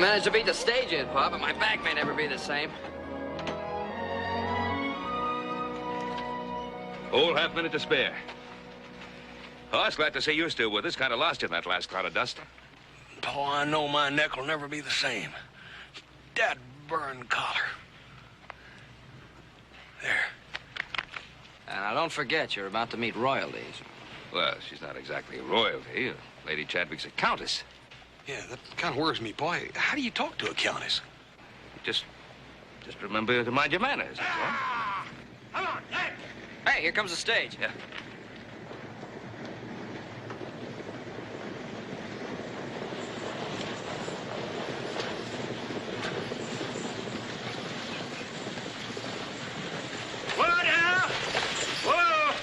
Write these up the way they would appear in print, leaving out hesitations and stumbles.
managed to beat the stage in, Pa, but my back may never be the same. Whole half-minute to spare. Oh, I was glad to see you still with us. Kind of lost you in that last cloud of dust. Pa, I know my neck will never be the same. That burned collar. There. And now don't forget, you're about to meet royalties. Well, she's not exactly royalty. Lady Chadwick's a countess. Yeah, that kind of worries me, Pa. How do you talk to a countess? Just remember to mind your manners, that's all. Come on, hey! Hey, here comes the stage. Yeah. Whoa now! Whoa!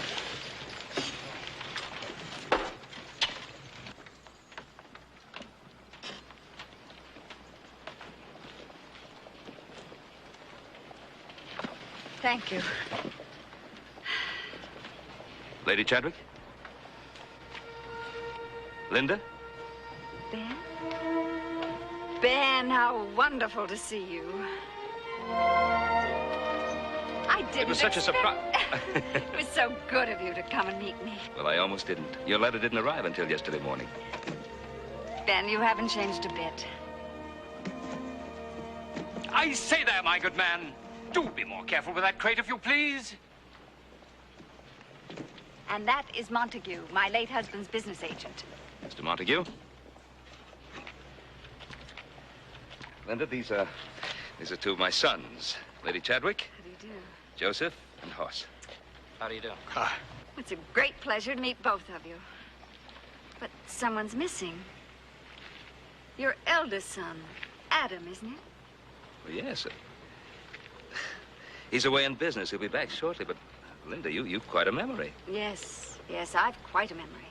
Thank you. Lady Chadwick? Linda? Ben? Ben, how wonderful to see you. I didn't It was such a surprise. It was so good of you to come and meet me. Well, I almost didn't. Your letter didn't arrive until yesterday morning. Ben, you haven't changed a bit. I say there, my good man. Do be more careful with that crate, if you please. And that is Montague, my late husband's business agent. Mr. Montague? Linda, these are two of my sons. Lady Chadwick, How do you do? Joseph, and Hoss. How do you do? Hi. It's a great pleasure to meet both of you. But someone's missing. Your eldest son, Adam, isn't it? Well, yes. He's away in business. He'll be back shortly, but Linda, you've quite a memory. Yes, I've quite a memory.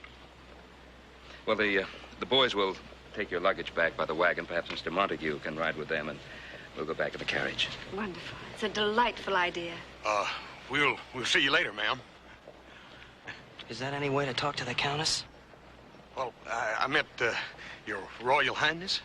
Well, the boys will take your luggage back by the wagon. Perhaps Mr. Montague can ride with them, and we'll go back in the carriage. Wonderful. It's a delightful idea. We'll see you later, ma'am. Is that any way to talk to the Countess? Well, I meant, your Royal Highness.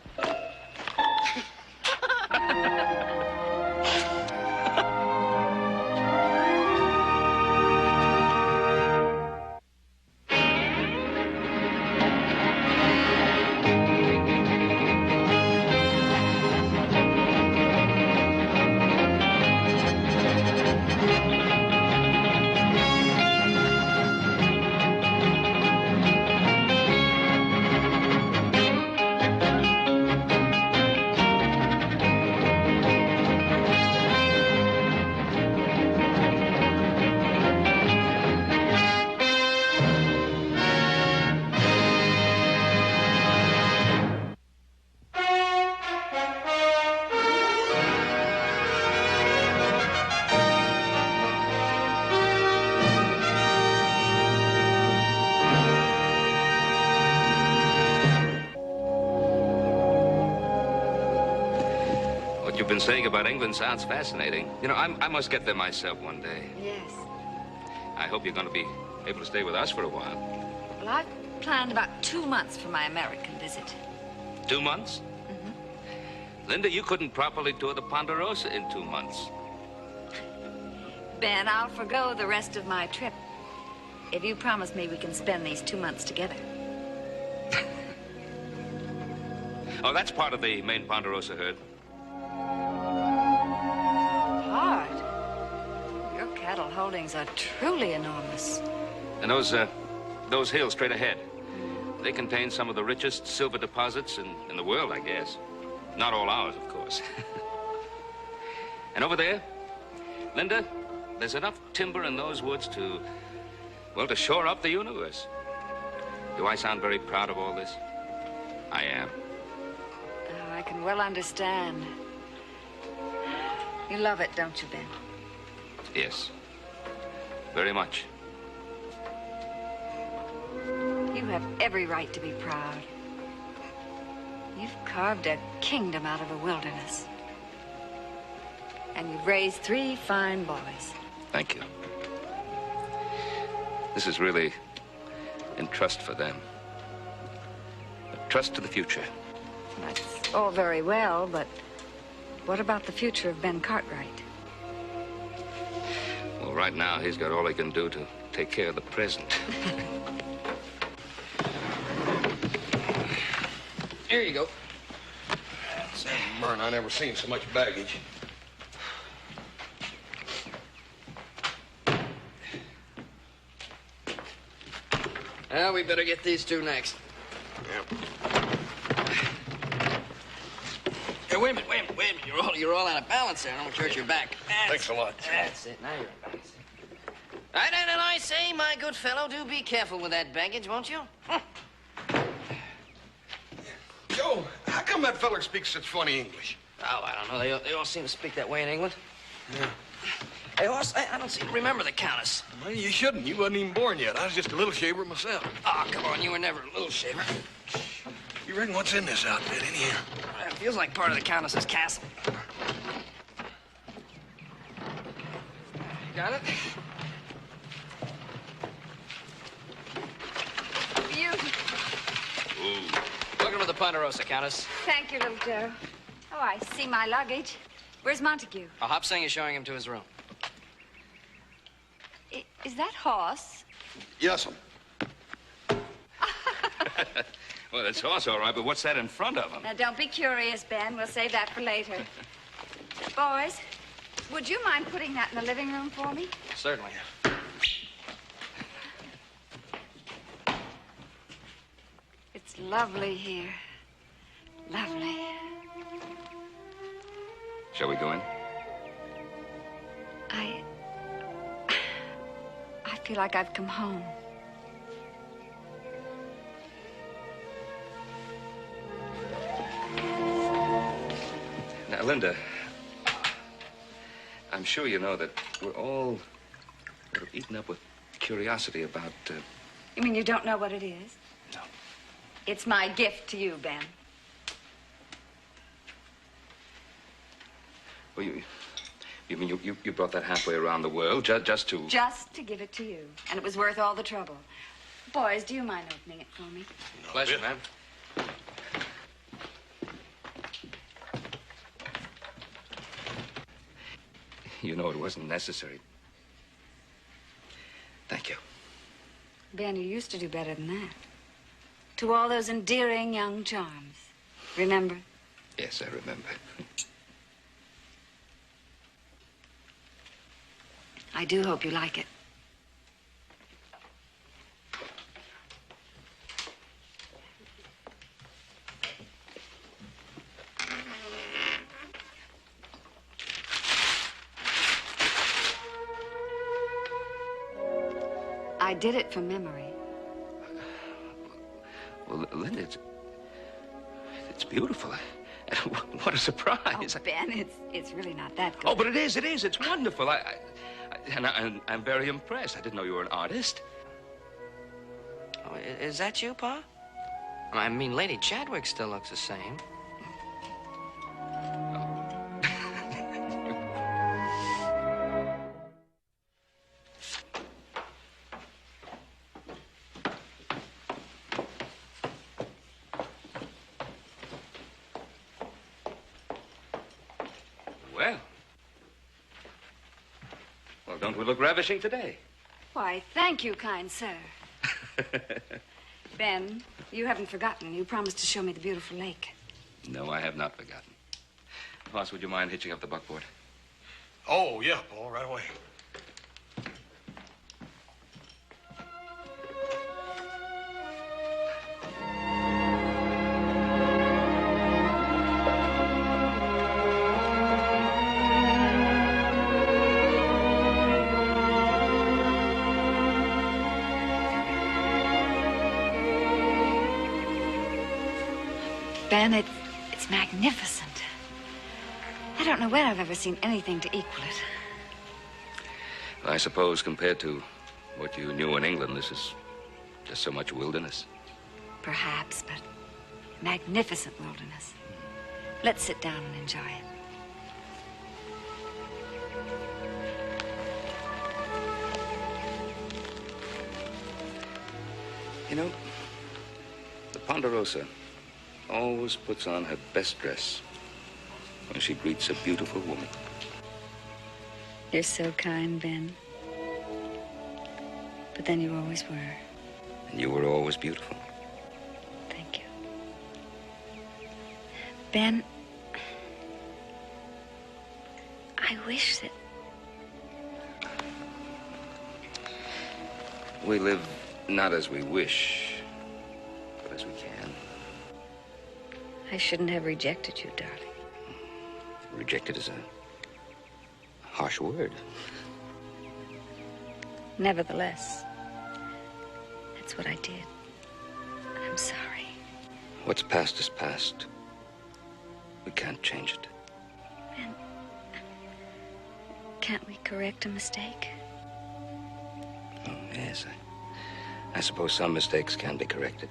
Saying about England sounds fascinating. You know, I must get there myself one day. Yes. I hope you're going to be able to stay with us for a while. Well, I've planned about 2 months for my American visit. 2 months? Mm-hmm. Linda, you couldn't properly tour the Ponderosa in 2 months. Ben, I'll forgo the rest of my trip if you promise me we can spend these 2 months together. Oh, that's part of the main Ponderosa herd. Hard. Your cattle holdings are truly enormous. And those hills straight ahead, they contain some of the richest silver deposits in the world, I guess. Not all ours, of course. And over there, Linda, there's enough timber in those woods to shore up the universe. Do I sound very proud of all this? I am. Oh, I can well understand. You love it, don't you, Ben? Yes. Very much. You have every right to be proud. You've carved a kingdom out of a wilderness. And you've raised 3 fine boys. Thank you. This is really in trust for them. A trust to the future. That's all very well, but what about the future of Ben Cartwright? Well, right now, he's got all he can do to take care of the present. Here you go. Sam Byrne, I never seen so much baggage. Well, we better get these two next. Yep. Hey, wait a minute. You're all out of balance there. I don't want to hurt your back. Thanks a lot. That's it. Now you're in balance. All right, and I say, my good fellow, do be careful with that baggage, won't you? Joe, how come that feller speaks such funny English? Oh, I don't know. They all seem to speak that way in England. Yeah. Hey, Hoss, I don't seem to remember the Countess. Well, you shouldn't. You wasn't even born yet. I was just a little shaver myself. Oh, come on. You were never a little shaver. You reckon what's in this outfit, anyhow? It feels like part of the Countess's castle. Got it? Beautiful. Ooh. Welcome to the Ponderosa, Countess. Thank you, little Joe. Oh, I see my luggage. Where's Montague? Hop Sing is showing him to his room. Is that Hoss? Yes'm. Well, it's Hoss, all right, but what's that in front of him? Now, don't be curious, Ben. We'll save that for later. Boys, would you mind putting that in the living room for me? Certainly. It's lovely here. Lovely. Shall we go in? I feel like I've come home. Now, Linda, I'm sure you know that we're all sort of eaten up with curiosity about, You mean you don't know what it is? No. It's my gift to you, Ben. Well, you mean you brought that halfway around the world just to... Just to give it to you. And it was worth all the trouble. Boys, do you mind opening it for me? No, Pleasure, Bill. ma'am. You know, it wasn't necessary. Thank you. Ben, you used to do better than that. To all those endearing young charms. Remember? Yes, I remember. I do hope you like it. I did it from memory. Well, Linda, it's beautiful. What a surprise. Oh, Ben, it's really not that good. Oh, but it is. It's wonderful. I'm very impressed. I didn't know you were an artist. Oh, is that you, Pa? I mean, Lady Chadwick still looks the same. Well, don't we look ravishing today? Why, thank you, kind sir. Ben, you haven't forgotten. You promised to show me the beautiful lake. No, I have not forgotten. Hoss, would you mind hitching up the buckboard? Oh, yeah, Paul, right away. Ben, it's magnificent. I don't know where I've ever seen anything to equal it. I suppose compared to what you knew in England, this is just so much wilderness. Perhaps, but magnificent wilderness. Let's sit down and enjoy it. You know, the Ponderosa always puts on her best dress when she greets a beautiful woman. You're so kind, Ben. But then you always were. And you were always beautiful. Thank you. Ben, I wish that... We live not as we wish, but as we can. I shouldn't have rejected you, darling. Rejected is a harsh word. Nevertheless, that's what I did. I'm sorry. What's past is past. We can't change it. Ben, can't we correct a mistake? Oh, yes, I suppose some mistakes can be corrected.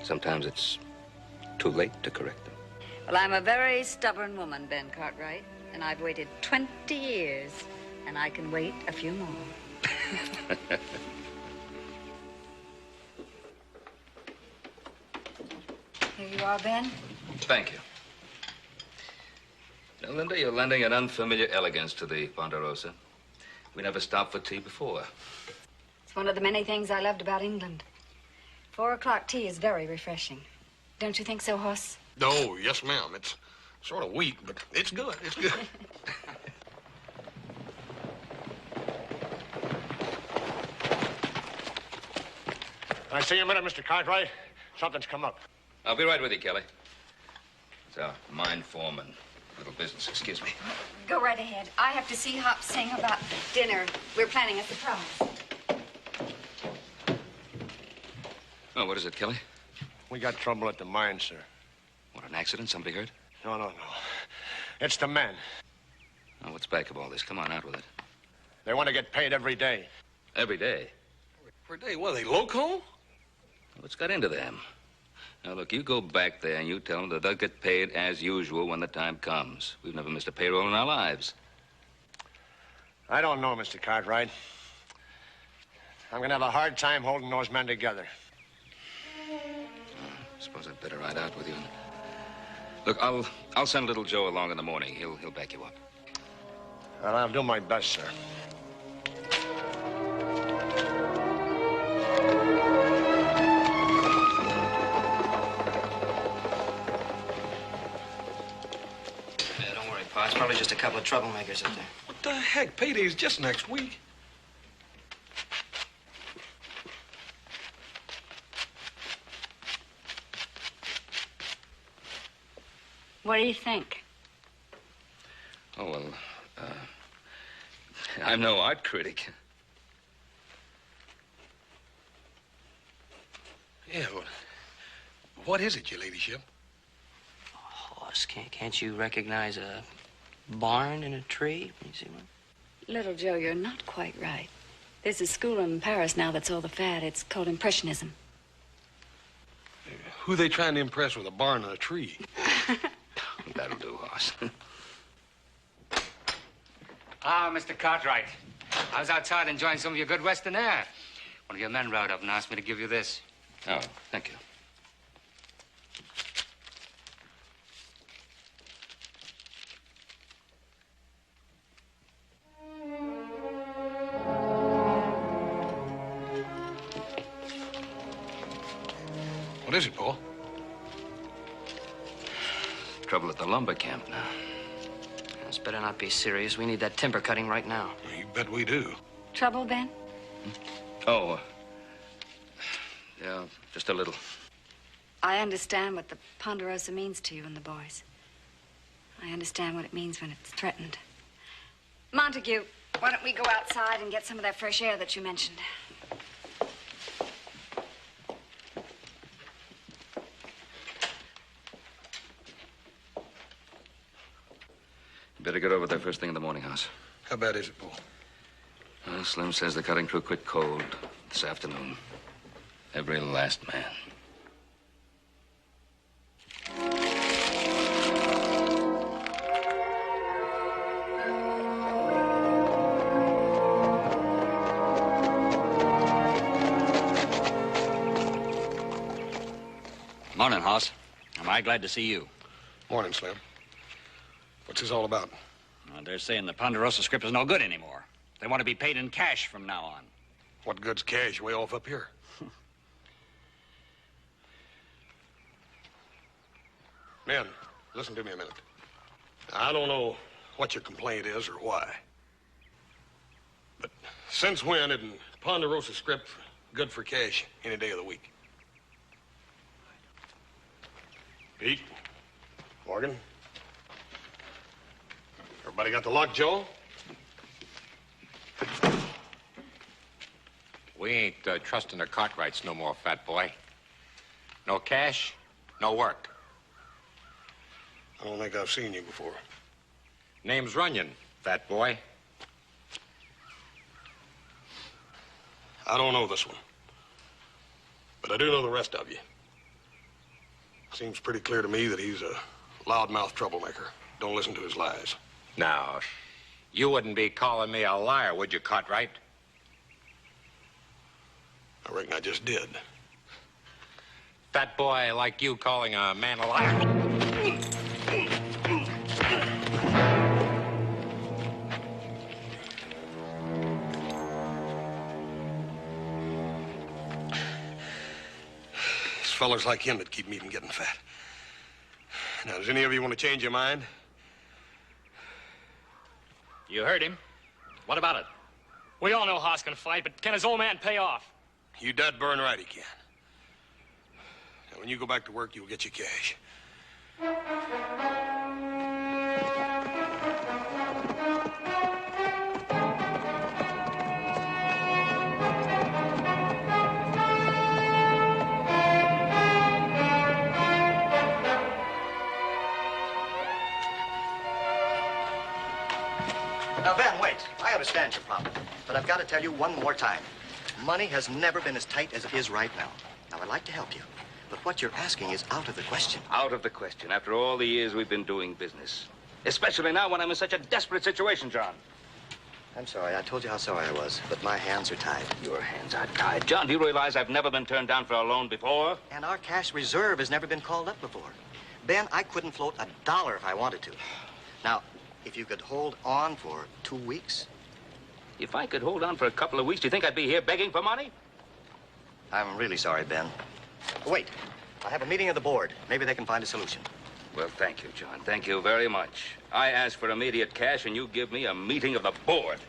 Sometimes it's too late to correct them. Well, I'm a very stubborn woman, Ben Cartwright, and I've waited 20 years, and I can wait a few more. Here you are, Ben. Thank you. Now, Linda, you're lending an unfamiliar elegance to the Ponderosa. We never stopped for tea before. It's one of the many things I loved about England. 4 o'clock tea is very refreshing. Don't you think so, Hoss? Oh, yes, ma'am. It's sort of weak, but it's good. It's good. Can I see you a minute, Mr. Cartwright? Something's come up. I'll be right with you, Kelly. It's our mine foreman. Little business, excuse me. Go right ahead. I have to see Hop Sing about dinner. We're planning a surprise. Oh, what is it, Kelly? We got trouble at the mine, sir. What, an accident? Somebody hurt? No. It's the men. Oh, what's back of all this? Come on, out with it. They want to get paid every day. Every day. Every day? What, are they loco? What's got into them? Now, look, you go back there and you tell them that they'll get paid as usual when the time comes. We've never missed a payroll in our lives. I don't know, Mr. Cartwright. I'm going to have a hard time holding those men together. I suppose I'd better ride out with you. Look, I'll send little Joe along in the morning. He'll back you up. Well, I'll do my best, sir. Don't worry, Pa. It's probably just a couple of troublemakers up there. What the heck? Payday's just next week. What do you think? Oh, well, I'm no art critic. Yeah, well, what is it, your ladyship? Hoss, can't you recognize a barn in a tree? You see one? Little Joe, you're not quite right. There's a school in Paris now that's all the fad. It's called Impressionism. Who they trying to impress with a barn and a tree? That'll do, Hoss. Ah, Mr. Cartwright. I was outside enjoying some of your good Western air. One of your men rode up and asked me to give you this. Oh, thank you. What is it, Paul? Trouble at the lumber camp now. This better not be serious. We need that timber cutting right now. You bet we do. Trouble, Ben? Oh, yeah, just a little. I understand what the Ponderosa means to you and the boys. I understand what it means when it's threatened. Montague, why don't we go outside and get some of that fresh air that you mentioned? Better get over there first thing in the morning, Hoss. How bad is it, Paul? Well, Slim says the cutting crew quit cold this afternoon. Every last man. Morning, Hoss. Am I glad to see you? Morning, Slim. What's this all about? They're saying the Ponderosa script is no good anymore. They want to be paid in cash from now on. What good's cash way off up here? Men, listen to me a minute. I don't know what your complaint is or why. But since when isn't Ponderosa script good for cash any day of the week? Pete? Morgan? Everybody got the lock, Joe? We ain't trusting the Cartwrights no more, fat boy. No cash, no work. I don't think I've seen you before. Name's Runyon, fat boy. I don't know this one. But I do know the rest of you. Seems pretty clear to me that he's a loudmouth troublemaker. Don't listen to his lies. Now, you wouldn't be calling me a liar, would you, Cartwright? I reckon I just did. Fat boy like you calling a man a liar. It's fellers like him that keep me from getting fat. Now, does any of you want to change your mind? You heard him. What about it? We all know Haas can fight, but can his old man pay off? You dead burn right he can. Now, when you go back to work, you'll get your cash. Now, Ben, wait. I understand your problem, but I've got to tell you one more time. Money has never been as tight as it is right now. Now, I'd like to help you, but what you're asking is out of the question. Out of the question, after all the years we've been doing business. Especially now when I'm in such a desperate situation, John. I'm sorry. I told you how sorry I was, but my hands are tied. Your hands are tied. John, do you realize I've never been turned down for a loan before? And our cash reserve has never been called up before. Ben, I couldn't float $1 if I wanted to. Now, if you could hold on for 2 weeks. If I could hold on for a couple of weeks, do you think I'd be here begging for money? I'm really sorry, Ben. Wait. I have a meeting of the board. Maybe they can find a solution. Well, thank you, John. Thank you very much. I asked for immediate cash, and you give me a meeting of the board.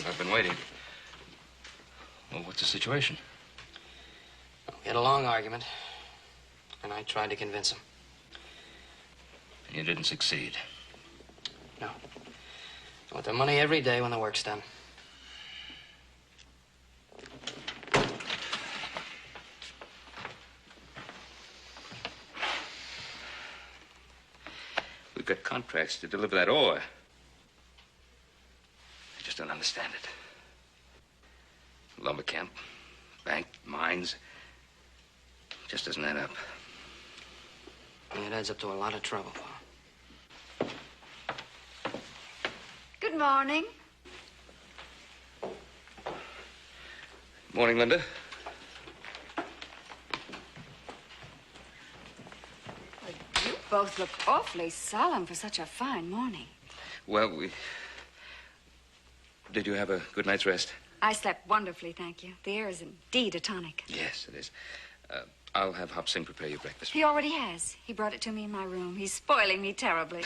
I've been waiting. Well, what's the situation? We had a long argument, and I tried to convince him. You didn't succeed. No. I want the money every day when the work's done. We've got contracts to deliver that ore. I just don't understand it. Lumber camp, bank, mines. Just doesn't add up. It adds up to a lot of trouble, Pa. Good morning. Morning, Linda. You both look awfully solemn for such a fine morning. Well, Did you have a good night's rest? I slept wonderfully, thank you. The air is indeed a tonic. Yes, it is. I'll have Hop Sing prepare your breakfast. He already has. He brought it to me in my room. He's spoiling me terribly.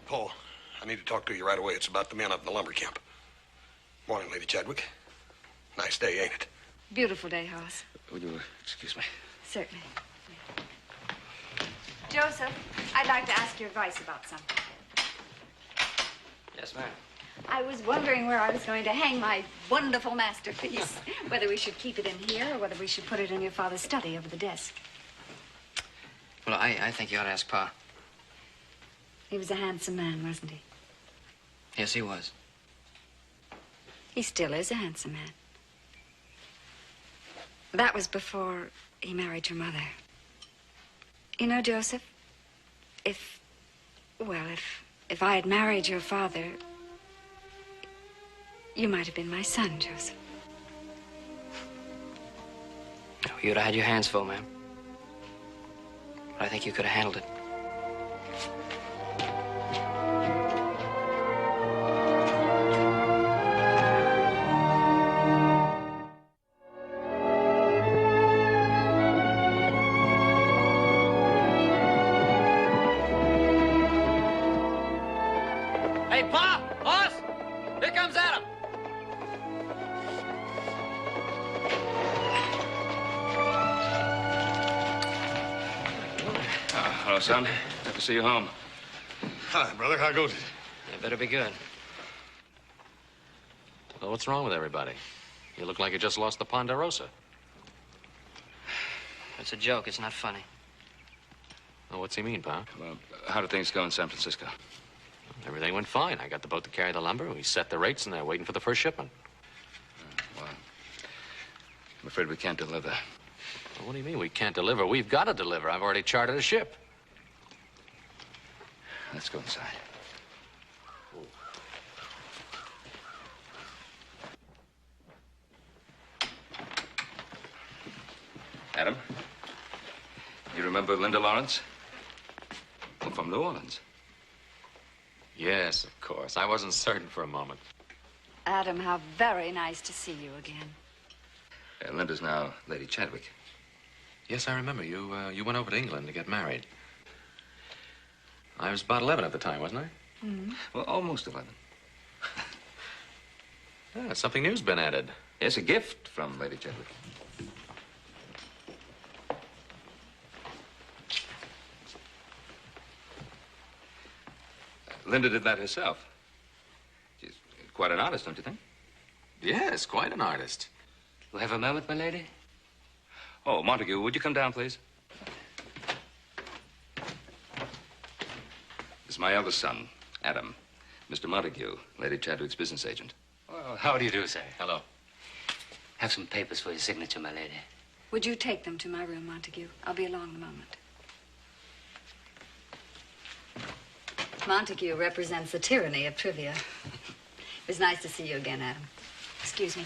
Paul, I need to talk to you right away. It's about the men up in the lumber camp. Morning, Lady Chadwick. Nice day, ain't it? Beautiful day, Hoss. Would you excuse me? Certainly. Joseph, I'd like to ask your advice about something. Yes, ma'am. I was wondering where I was going to hang my wonderful masterpiece. Whether we should keep it in here or whether we should put it in your father's study over the desk. Well, I think you ought to ask Pa. He was a handsome man, wasn't he? Yes, he was. He still is a handsome man. That was before he married your mother. You know, Joseph, if I had married your father, you might have been my son, Joseph. You'd have had your hands full, ma'am. But I think you could have handled it. Hey, Pa! Boss! Here comes Adam! Hello, son. Good to see you home. Hi, brother. How goes it? It better be good. Well, what's wrong with everybody? You look like you just lost the Ponderosa. It's a joke. It's not funny. Well, what's he mean, Pa? Well, how do things go in San Francisco? Everything went fine. I got the boat to carry the lumber. We set the rates, and they're waiting for the first shipment. Well, I'm afraid we can't deliver. Well, what do you mean we can't deliver? We've got to deliver. I've already chartered a ship. Let's go inside. Adam, you remember Linda Lawrence? Well, from New Orleans. Yes, of course. I wasn't certain for a moment. Adam, how very nice to see you again. Linda's now Lady Chadwick. Yes, I remember. You went over to England to get married. I was about 11 at the time, wasn't I? Mm-hmm. Well, almost 11. Yeah, something new's been added. Yes, a gift from Lady Chadwick. Linda did that herself. She's quite an artist, don't you think? Yes, quite an artist. We'll have a moment, my lady. Oh, Montague, would you come down, please? This is my eldest son, Adam. Mr. Montague, Lady Chadwick's business agent. Well, how do you do, sir? Hello. Have some papers for your signature, my lady. Would you take them to my room, Montague? I'll be along in a moment. Montague represents the tyranny of trivia. It was nice to see you again, Adam. Excuse me.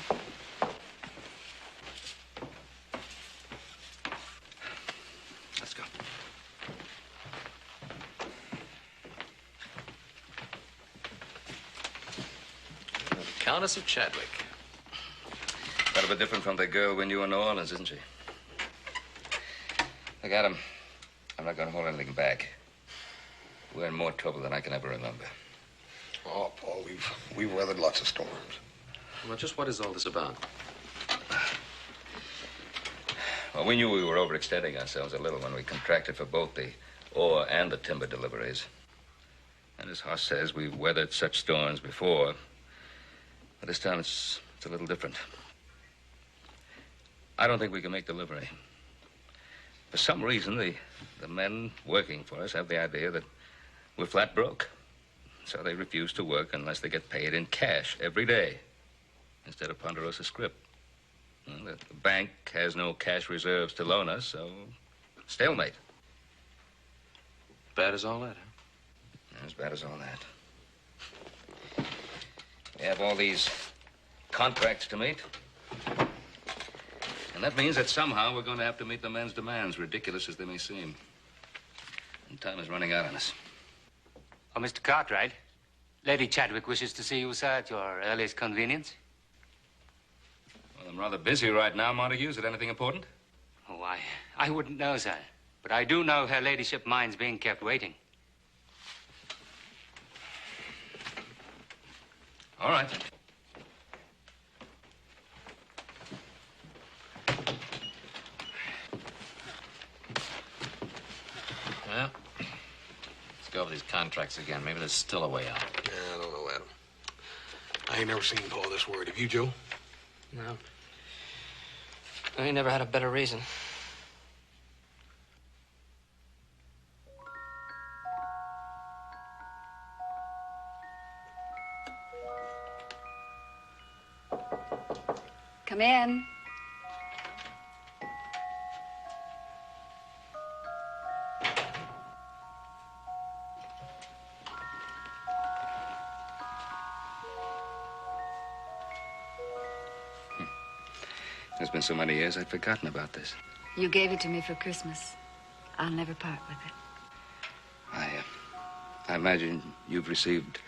Let's go. The Countess of Chadwick. Quite a bit different from the girl we knew in New Orleans, isn't she? Look, Adam, I'm not going to hold anything back. We're in more trouble than I can ever remember. Oh, Paul, we've weathered lots of storms. Well, just what is all this about? Well, we knew we were overextending ourselves a little when we contracted for both the ore and the timber deliveries. And as Hoss says, we've weathered such storms before. But this time it's a little different. I don't think we can make delivery. For some reason, the men working for us have the idea that we're flat broke. So they refuse to work unless they get paid in cash every day instead of Ponderosa scrip. Well, the bank has no cash reserves to loan us, so stalemate. Bad as all that, huh? As bad as all that. We have all these contracts to meet. And that means that somehow we're going to have to meet the men's demands, ridiculous as they may seem. And time is running out on us. Oh, Mr. Cartwright, Lady Chadwick wishes to see you, sir, at your earliest convenience. Well, I'm rather busy right now, Montague. Is it anything important? Oh, I wouldn't know, sir. But I do know her ladyship minds being kept waiting. All right. Well, let's go over these contracts again. Maybe there's still a way out. Yeah, I don't know, Adam. I ain't never seen Paul this worried. Have you, Joe? No. I ain't never had a better reason. Come in. It's been so many years, I'd forgotten about this. You gave it to me for Christmas. I'll never part with it. I imagine you've received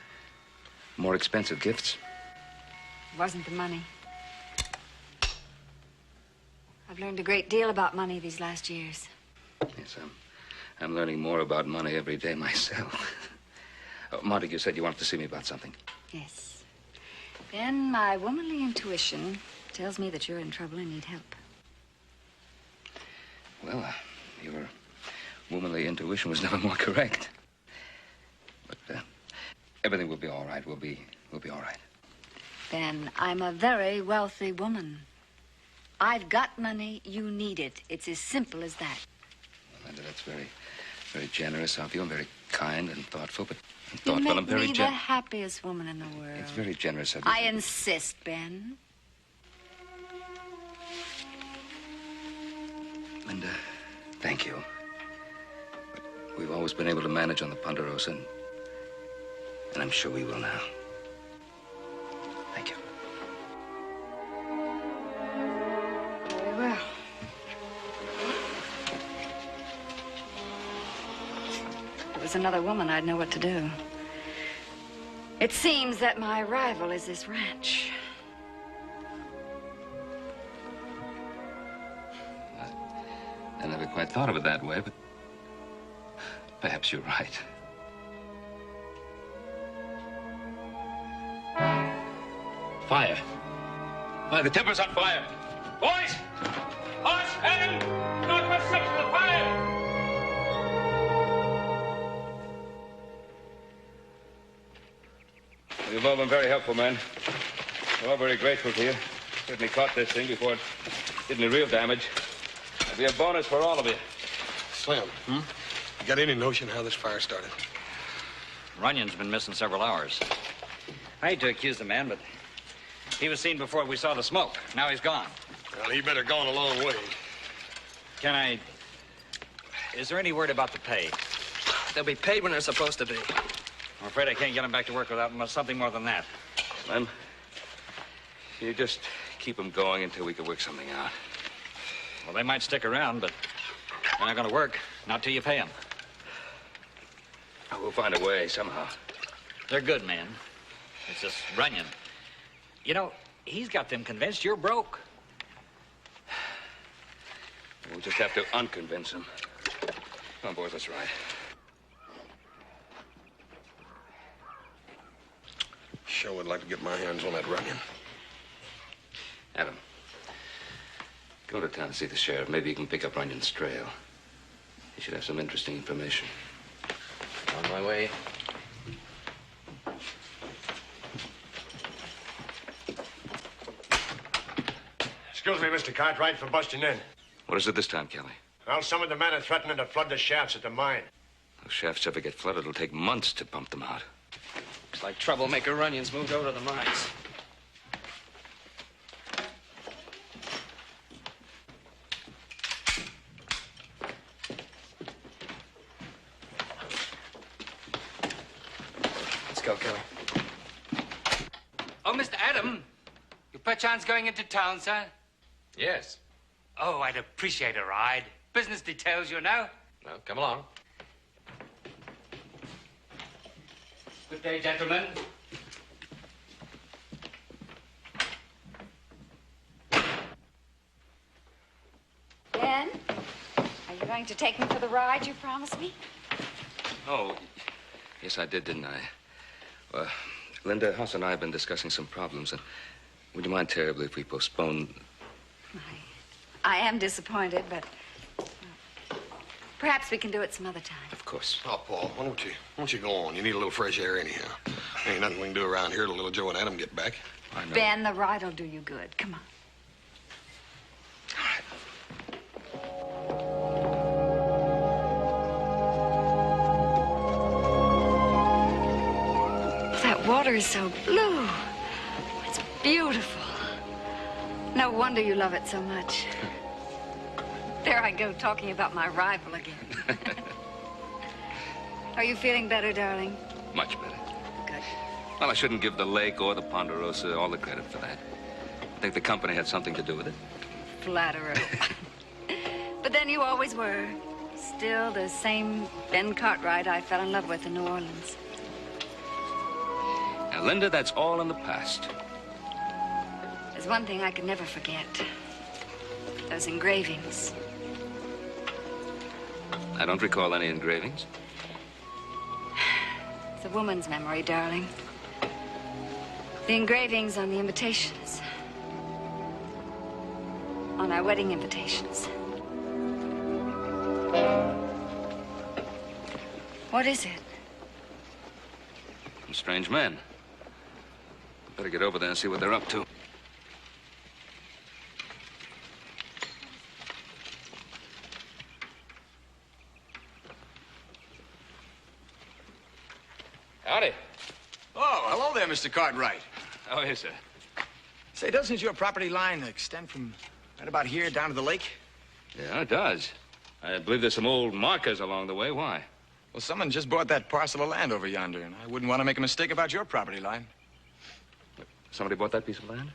more expensive gifts. It wasn't the money. I've learned a great deal about money these last years. Yes, I'm learning more about money every day myself. Montague said you wanted to see me about something. Yes. Ben, my womanly intuition tells me that you're in trouble and need help. Well, your womanly intuition was never more correct. But everything will be all right. We'll be all right. Ben, I'm a very wealthy woman. I've got money. You need it. It's as simple as that. Well, Linda, that's very, very generous of you and very kind and thoughtful, but You thoughtful make and very me the happiest woman in the world. It's very generous of you. I insist, Ben. Linda, thank you. But we've always been able to manage on the Ponderosa, and I'm sure we will now. Thank you. Very well. If it was another woman, I'd know what to do. It seems that my rival is this ranch. I never quite thought of it that way, but perhaps you're right. Fire. Fire. The temper's on fire. Boys! Boys, Adam! Northwest section of fire! You've all been very helpful, men. We're all very grateful to you. Certainly caught this thing before it did any real damage. It'll be a bonus for all of you. Slim, you got any notion how this fire started? Runyon's been missing several hours. I hate to accuse the man, but he was seen before we saw the smoke. Now he's gone. Well, he better gone a long way. Is there any word about the pay? They'll be paid when they're supposed to be. I'm afraid I can't get him back to work without something more than that. Lem, you just keep them going until we can work something out. Well, they might stick around, but they're not going to work. Not till you pay them. We'll find a way somehow. They're good, man. It's just Runyon. You know, he's got them convinced you're broke. We'll just have to unconvince him. Come on, boys, let's ride. Sure would like to get my hands on that Runyon. Adam, go to town and see the sheriff. Maybe you can pick up Runyon's trail. He should have some interesting information. On my way. Excuse me, Mr. Cartwright, for busting in. What is it this time, Kelly? Well, some of the men are threatening to flood the shafts at the mine. Those shafts ever get flooded, it'll take months to pump them out. Looks like troublemaker Runyon's moved over to the mines. Let's go, Kelly. Oh, Mr. Adam, you perchance going into town, sir? Yes. Oh, I'd appreciate a ride. Business details, you know. Well, come along. Good day, gentlemen. Ben, are you going to take me for the ride you promised me? Oh, yes, I did, didn't I? Linda, House and I have been discussing some problems, and would you mind terribly if we postponed? I am disappointed, but perhaps we can do it some other time. Of course. Oh, Paul, why don't you go on? You need a little fresh air anyhow. Ain't nothing we can do around here till little Joe and Adam get back. I know. Ben, the ride will do you good. Come on. That water is so blue. It's beautiful. No wonder you love it so much. There I go, talking about my rival again. Are you feeling better, darling? Much better. Good. Well, I shouldn't give the lake or the Ponderosa all the credit for that. I think the company had something to do with it. Flatterer. But then you always were. Still the same Ben Cartwright I fell in love with in New Orleans. Now, Linda, that's all in the past. There's one thing I could never forget. Those engravings. I don't recall any engravings. It's a woman's memory, darling. The engravings on the invitations. On our wedding invitations. What is it? Some strange men. Better get over there and see what they're up to. Howdy. Oh, hello there, Mr. Cartwright. How are you, sir? Say, doesn't your property line extend from right about here down to the lake? Yeah, it does. I believe there's some old markers along the way. Why? Well, someone just bought that parcel of land over yonder, and I wouldn't want to make a mistake about your property line. Somebody bought that piece of land?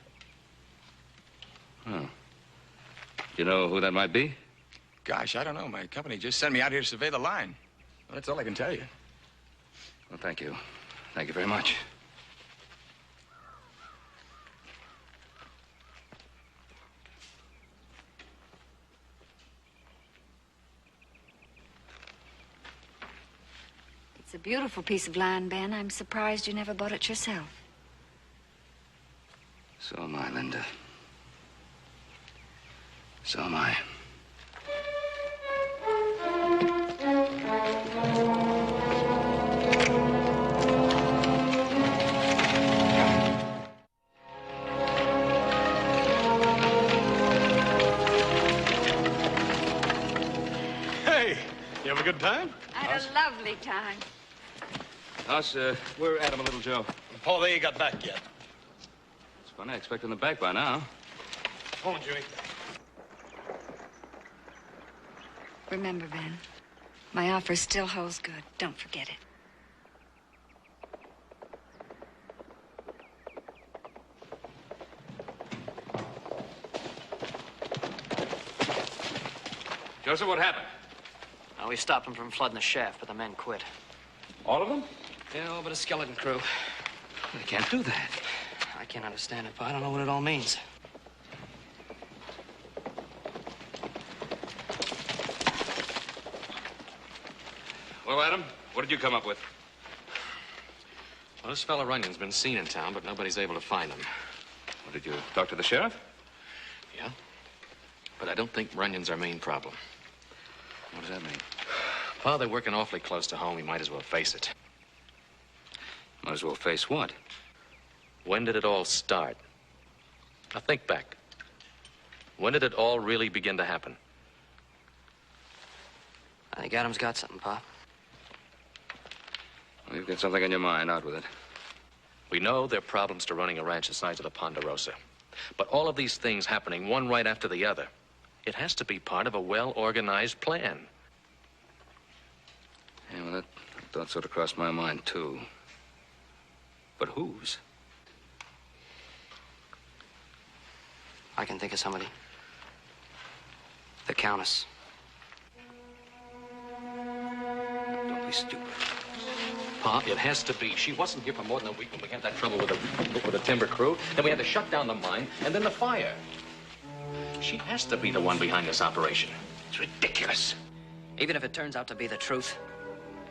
Huh. You know who that might be? Gosh, I don't know. My company just sent me out here to survey the line. Well, that's all I can tell you. Well, thank you. Thank you very much. It's a beautiful piece of land, Ben. I'm surprised you never bought it yourself. So am I, Linda. So am I. Hey, you have a good time? I had a lovely time. Us, we're Adam and Little Joe. Paul, they ain't got back yet. It's funny, I expect them back by now. Come on, Jimmy. Remember, Ben, my offer still holds good. Don't forget it. Joseph, what happened? We stopped them from flooding the shaft, but the men quit. All of them? Yeah, all but a skeleton crew. They can't do that. I can't understand it, Pa. I don't know what it all means. Well, Adam, what did you come up with? Well, this fellow Runyon's been seen in town, but nobody's able to find him. Well, did you talk to the sheriff? Yeah. But I don't think Runyon's our main problem. What does that mean? Pa, they're working awfully close to home. We might as well face it. Might as well face what? When did it all start? Now, think back. When did it all really begin to happen? I think Adam's got something, Pa. Well, you've got something on your mind. Out with it. We know there are problems to running a ranch the size of the Ponderosa. But all of these things happening one right after the other, it has to be part of a well-organized plan. Yeah, well, that thought sort of crossed my mind, too. But whose? I can think of somebody. The Countess. Don't be stupid. Pa, it has to be. She wasn't here for more than a week when we had that trouble with the timber crew. Then we had to shut down the mine, and then the fire. She has to be the one behind this operation. It's ridiculous. Even if it turns out to be the truth.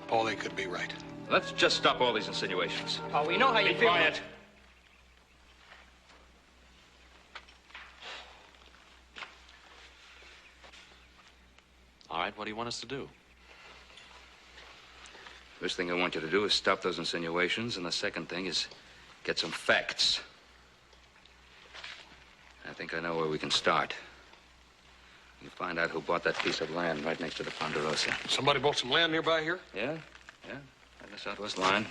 Paul, they could be right. Let's just stop all these insinuations. Pa, we know how you Be feel. quiet. All right, what do you want us to do? First thing I want you to do is stop those insinuations, and the second thing is get some facts. I think I know where we can start. You find out who bought that piece of land right next to the Ponderosa. Somebody bought some land nearby here? Yeah, on the southwest line.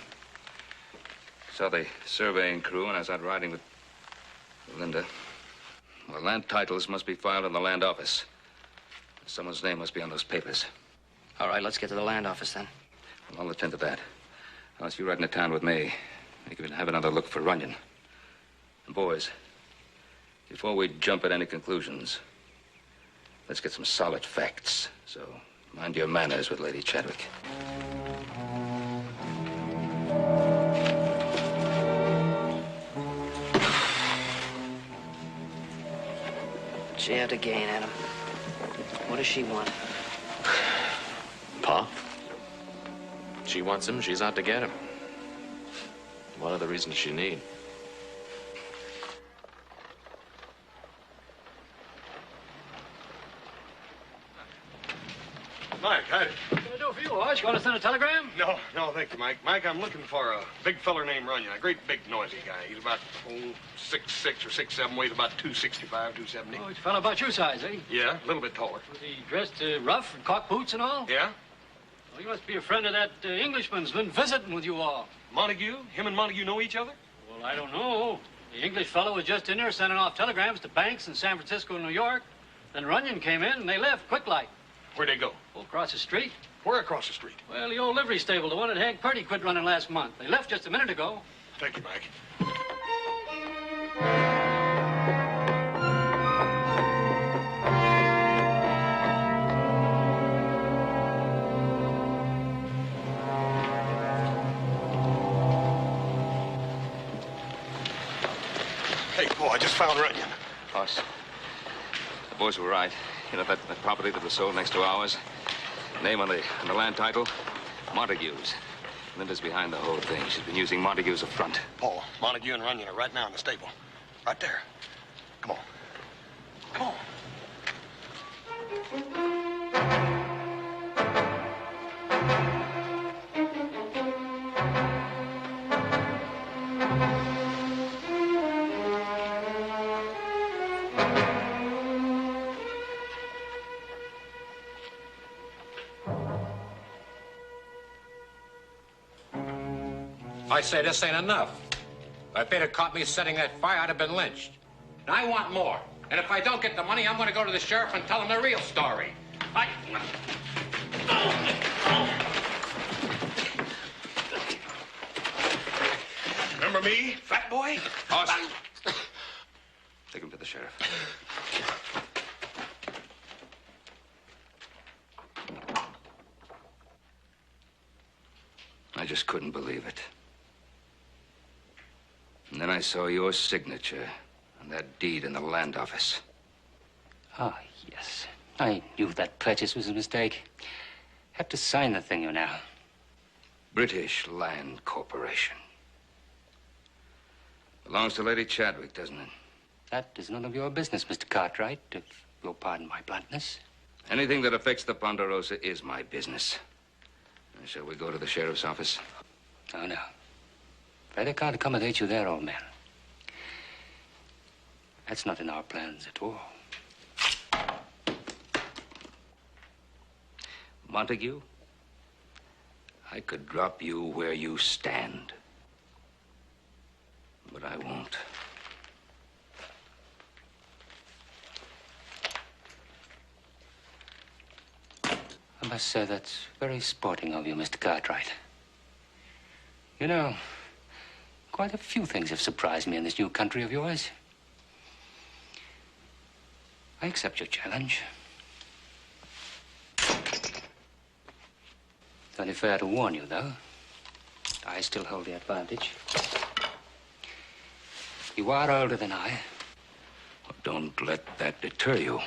Saw the surveying crew, and I was out riding with Linda. the land titles must be filed in the land office. Someone's name must be on those papers. All right, let's get to the land office then. Well, I'll attend to that. Unless you ride into town with me, you can have another look for Runyon. And boys, before we jump at any conclusions, let's get some solid facts. So mind your manners with Lady Chadwick. She had to gain at him. What does she want? Pa? She wants him, she's out to get him. What other reason does she need? Mike, What can I do for you, Horace? You want to send a telegram? No, thank you, Mike. Mike, I'm looking for a big feller named Runyon, a great big noisy guy. He's about 6'6" or 6'7", weighs about 265, 270. Oh, it's a fellow about your size, eh? Yeah, a little bit taller. Was he dressed rough and cock boots and all? Yeah? Well, you must be a friend of that Englishman's been visiting with you all. Montague? Him and Montague know each other? Well, I don't know. The English fellow was just in there sending off telegrams to banks in San Francisco and New York. Then Runyon came in and they left quick like. Where'd they go? Oh, across the street. Where across the street? Well, the old livery stable, the one that Hank Purdy quit running last month. They left just a minute ago. Thank you, Mike. Hey, boy, I just found Runyon. Boss, the boys were right. You know, that property that was sold next to ours? Name on the land title? Montague's. Linda's behind the whole thing. She's been using Montague as a front. Paul, Montague and Runyon are right now in the stable. Right there. Come on. Come on. I say this ain't enough. If they'd have caught me setting that fire, I'd have been lynched. And I want more. And if I don't get the money, I'm going to go to the sheriff and tell him the real story. Remember me, fat boy? Boss. Take him to the sheriff. I just couldn't believe it. And then I saw your signature on that deed in the land office. Ah, yes. I knew that purchase was a mistake. Have to sign the thing, you know. British Land Corporation. Belongs to Lady Chadwick, doesn't it? That is none of your business, Mr. Cartwright, if you'll pardon my bluntness. Anything that affects the Ponderosa is my business. Shall we go to the sheriff's office? Oh, no. Afraid I can't accommodate you there, old man. That's not in our plans at all. Montague, I could drop you where you stand. But I won't. I must say that's very sporting of you, Mr. Cartwright. You know, quite a few things have surprised me in this new country of yours. I accept your challenge. It's only fair to warn you, though. I still hold the advantage. You are older than I. Well, don't let that deter you.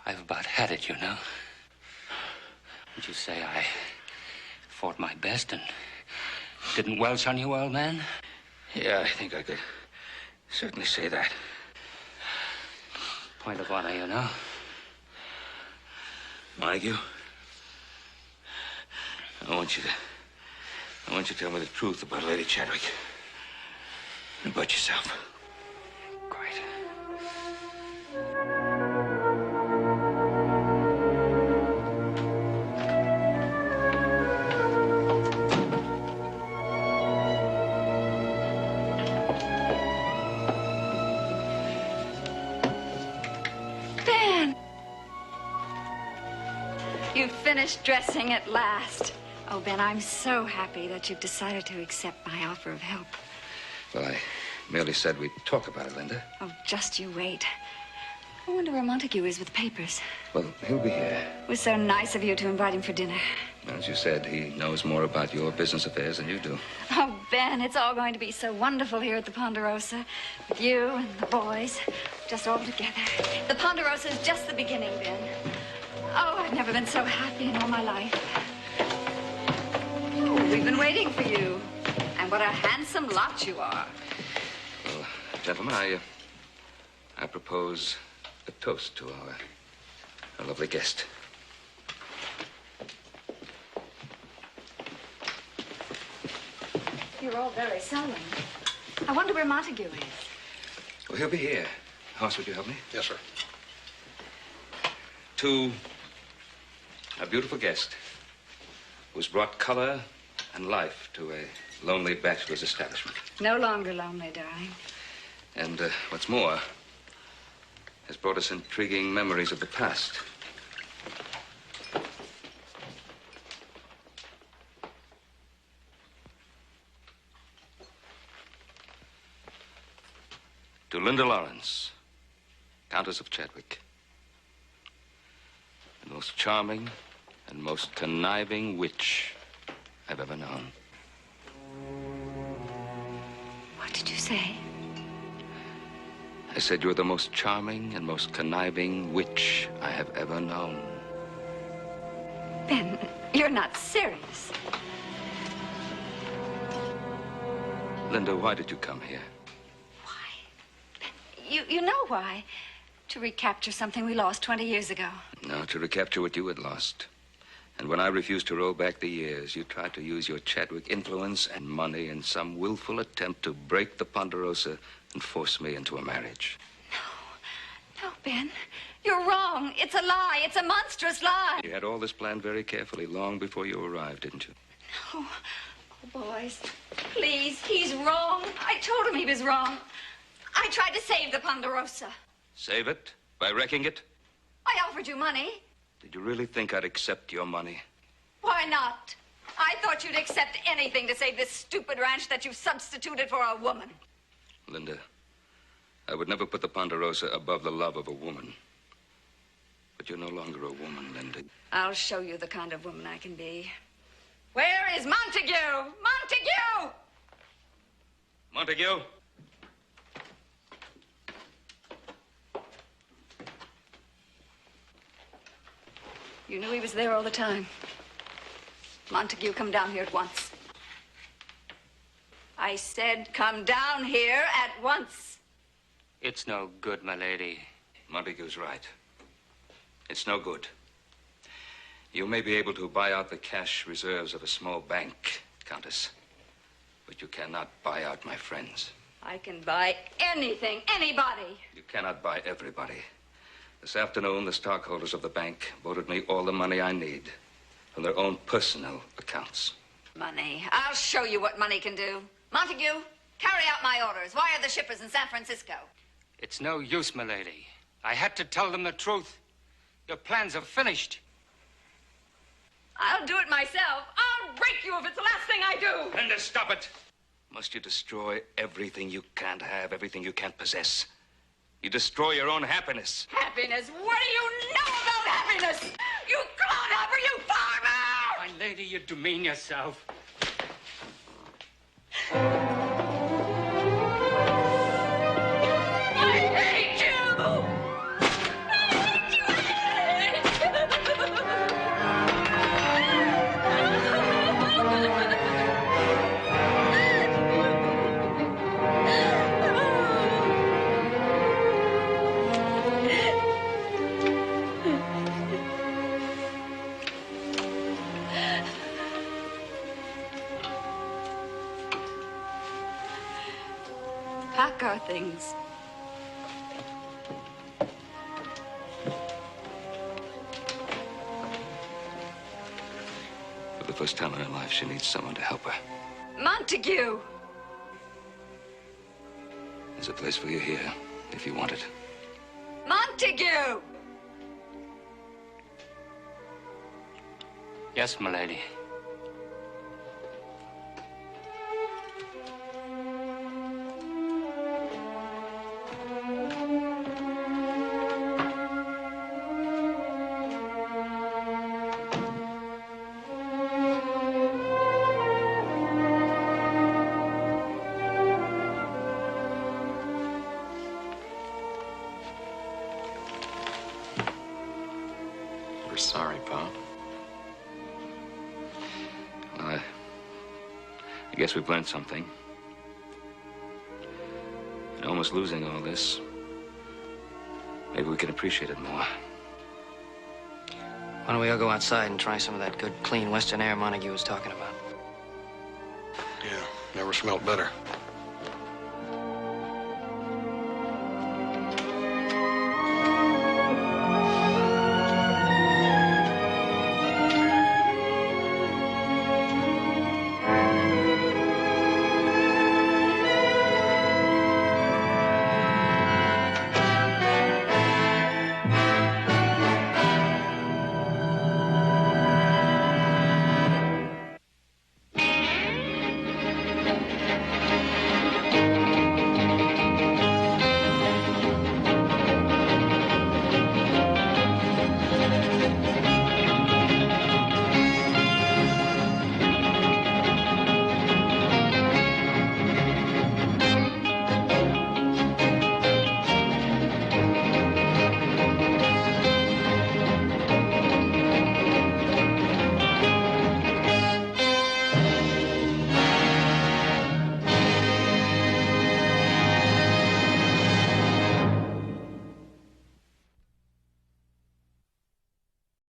I've about had it, you know. Would you say I fought my best and didn't welch on you, old man? Yeah, I think I could certainly say that. Point of honor, you know. Montague, I want you to tell me the truth about Lady Chadwick. And about yourself. Quite. Ben! You've finished dressing at last. Oh, Ben, I'm so happy that you've decided to accept my offer of help. Well, I merely said we'd talk about it, Linda. Oh, just you wait. I wonder where Montague is with the papers. Well, he'll be here. It was so nice of you to invite him for dinner. As you said, he knows more about your business affairs than you do. Oh, Ben, it's all going to be so wonderful here at the Ponderosa. With you and the boys, just all together. The Ponderosa is just the beginning, Ben. Oh, I've never been so happy in all my life. Oh, we've been waiting for you. And what a handsome lot you are. Well, gentlemen, I propose a toast to our lovely guest. You're all very solemn. I wonder where Montague is. Well, he'll be here. Hoss, would you help me? Yes, sir. To a beautiful guest who's brought color and life to a lonely bachelor's establishment. No longer lonely, darling. And what's more, has brought us intriguing memories of the past. To Linda Lawrence, Countess of Chadwick. The most charming and most conniving witch I've ever known. What did you say? I said you're the most charming and most conniving witch I have ever known. Ben, you're not serious. Linda, why did you come here? You know why. To recapture something we lost 20 years ago. No, to recapture what you had lost. And when I refused to roll back the years, you tried to use your Chadwick influence and money in some willful attempt to break the Ponderosa and force me into a marriage. No, Ben. You're wrong. It's a lie. It's a monstrous lie. You had all this planned very carefully long before you arrived, didn't you? No. Oh, boys. Please, he's wrong. I told him he was wrong. I tried to save the Ponderosa. Save it? By wrecking it? I offered you money. Did you really think I'd accept your money? Why not? I thought you'd accept anything to save this stupid ranch that you've substituted for a woman. Linda, I would never put the Ponderosa above the love of a woman. But you're no longer a woman, Linda. I'll show you the kind of woman I can be. Where is Montague? Montague! Montague? You knew he was there all the time. Montague, come down here at once. I said come down here at once. It's no good, my lady. Montague's right. It's no good. You may be able to buy out the cash reserves of a small bank, Countess. But you cannot buy out my friends. I can buy anything, anybody. You cannot buy everybody. This afternoon, the stockholders of the bank voted me all the money I need from their own personal accounts. Money. I'll show you what money can do. Montague, carry out my orders. Wire the shippers in San Francisco. It's no use, my lady. I had to tell them the truth. Your plans are finished. I'll do it myself. I'll break you if it's the last thing I do. Linda, stop it. Must you destroy everything you can't have, everything you can't possess? You destroy your own happiness. Happiness? What do you know about happiness? You clodhopper, you farmer! My lady, you demean yourself. pack our things. For the first time in her life, she needs someone to help her. Montague! There's a place for you here, if you want it. Montague! Yes, milady. We're sorry, Pa. Well, I guess we've learned something. And almost losing all this, maybe we can appreciate it more. Why don't we all go outside and try some of that good, clean Western air Montague was talking about? Yeah, never smelled better.